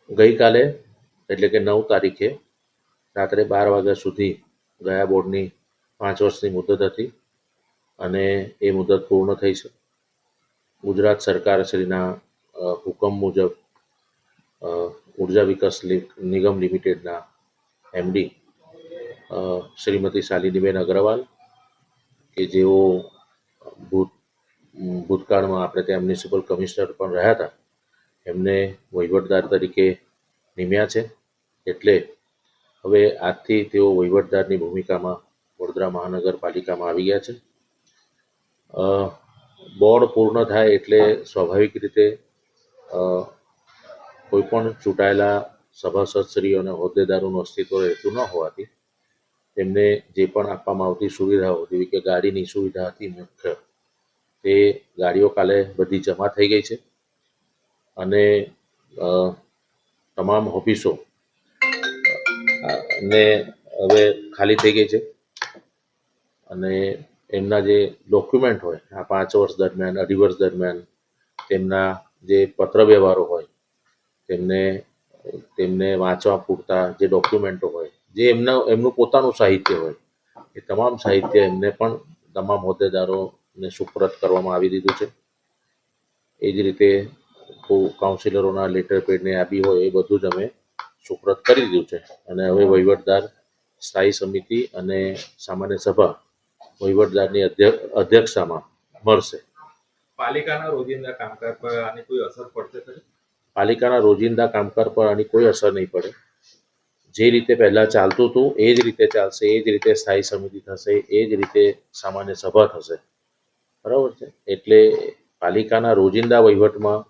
ગઈકાલે એટલે કે 9 તારીખે રાત્રે 12 વાગ્યા સુધી ગયા બોર્ડની 5 વર્ષની મુદત હતી અને એ મુદત પૂર્ણ થઈ છે. ગુજરાત સરકારશ્રીના હુકમ મુજબ ઉર્જા વિકાસ નિગમ લિમિટેડના એમડી શ્રીમતી શાલિનીબેન અગ્રવાલ કે જેઓ ભૂતકાળમાં આપણે ત્યાં મ્યુનિસિપલ કમિશનર પણ રહ્યા હતા, એમને વહીવટદાર તરીકે નિમ્યા છે. એટલે હવે આજથી તેઓ વહીવટદારની ભૂમિકામાં વડોદરા મહાનગરપાલિકામાં આવી ગયા છે. બોર્ડ પૂર્ણ થાય એટલે સ્વાભાવિક રીતે કોઈ પણ ચૂંટાયેલા સભાસદશ્રીઓ અને હોદ્દેદારોનું અસ્તિત્વ રહેતું ન હોવાથી તેમને જે પણ આપવામાં આવતી સુવિધાઓ જેવી કે ગાડીની સુવિધા હતી મુખ્ય, તે ગાડીઓ કાલે બધી જમા થઈ ગઈ છે અને તમામ ઓફિસો ને હવે ખાલી થઈ ગઈ છે અને એમના જે ડોક્યુમેન્ટ હોય આ 5 વર્ષ દરમિયાન 2.5 વર્ષ દરમિયાન તેમના જે પત્ર વ્યવહારો હોય તેમને વાંચવા પૂરતા જે ડોક્યુમેન્ટો હોય, જે એમનું પોતાનું સાહિત્ય હોય, એ તમામ સાહિત્ય એમને પણ તમામ હોદ્દેદારોને સુપરત કરવામાં આવી દીધું છે. એ જ રીતે કાઉન્સિલરોના લેટર પેડને આપી હોય એ બધું જ અમે સુપરત કરી દીધું છે અને હવે વહીવટદાર સ્થાયી સમિતિ અને સામાન્ય સભા વહીવટદારની અધ્યક્ષતામાં મળશે. પાલિકાના રોજિંદા કામકાજ પર આની કોઈ અસર પડશે ખરી? પાલિકાના રોજિંદા કામકાજ પર આની કોઈ અસર નહીં પડે. જે રીતે પહેલાં ચાલતું હતું એ જ રીતે ચાલશે, એ જ રીતે સ્થાયી સમિતિ થશે, એ જ રીતે સામાન્ય સભા થશે. બરાબર છે. એટલે પાલિકાના રોજિંદા વહીવટમાં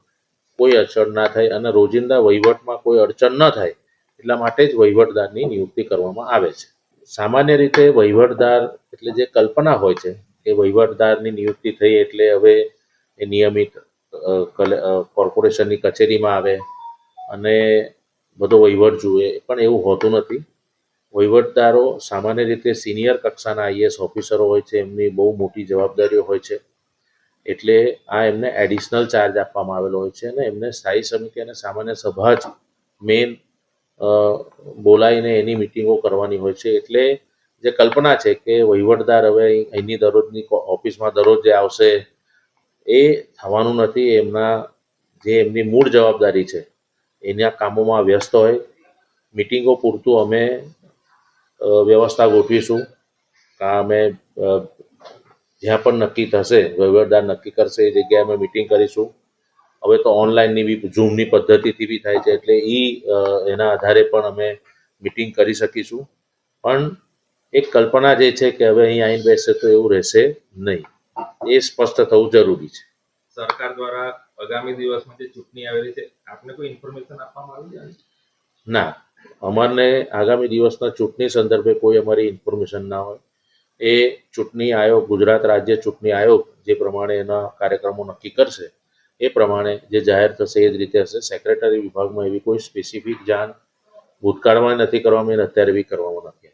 કોઈ અડચણ ના થાય અને રોજિંદા વહીવટમાં કોઈ અડચણ ન થાય એટલા માટે જ વહીવટદારની નિયુક્તિ કરવામાં આવે છે. સામાન્ય રીતે વહીવટદાર એટલે જે કલ્પના હોય છે કે વહીવટદારની નિયુક્તિ થઈ એટલે હવે એ નિયમિત કોર્પોરેશનની કચેરીમાં આવે અને બધો વહીવટ જુએ, પણ એવું હોતું નથી. વહીવટદારો સામાન્ય રીતે સિનિયર કક્ષાના આઈએએસ ઓફિસરો હોય છે, એમની બહુ મોટી જવાબદારીઓ હોય છે, એટલે આ એમને એડિશનલ ચાર્જ આપવામાં આવેલો હોય છે અને એમને સ્થાયી સમિતિ અને સામાન્ય સભા જ મેઇન બોલાવીને એની મિટિંગો કરવાની હોય છે. એટલે જે કલ્પના છે કે વહીવટદાર હવે અહીંની દરરોજની ઓફિસમાં દરરોજ જે આવશે એ થવાનું નથી. એમની મૂળ જવાબદારી છે એના કામોમાં વ્યસ્ત હોય. મિટિંગો પૂરતું અમે વ્યવસ્થા ગોઠવીશું. અમે જ્યાં પણ નક્કી થશે, વહીવટદાર નક્કી કરશે એ જગ્યાએ અમે મિટિંગ કરીશું. હવે તો ઓનલાઈનની બી ઝૂમની પદ્ધતિથી બી થાય છે, એટલે એના આધારે પણ અમે મિટિંગ કરી શકીશું. પણ એક કલ્પના જે છે કે હવે અહીં આવીને બેસે તો એવું રહેશે નહીં, એ સ્પષ્ટ થવું જરૂરી છે. સરકાર દ્વારા આગામી દિવસમાં જે ચૂંટણી આવેલી છે, આપને કોઈ ઇન્ફોર્મેશન આપવામાં આવી છે? ના, અમારને આગામી દિવસના ચૂંટણી સંદર્ભે કોઈ અમારી ઇન્ફોર્મેશન ના હોય. એ ચૂંટણી આયોગ, ગુજરાત રાજ્ય ચૂંટણી આયોગ જે પ્રમાણે એના કાર્યક્રમો નક્કી કરશે એ પ્રમાણે જે જાહેર થશે એ જ રીતે હશે. સેક્રેટરી વિભાગમાં એવી કોઈ સ્પેસિફિક જાણ ભૂતકાળમાં નથી કરવામાં, અત્યારે બી કરવામાં નથી.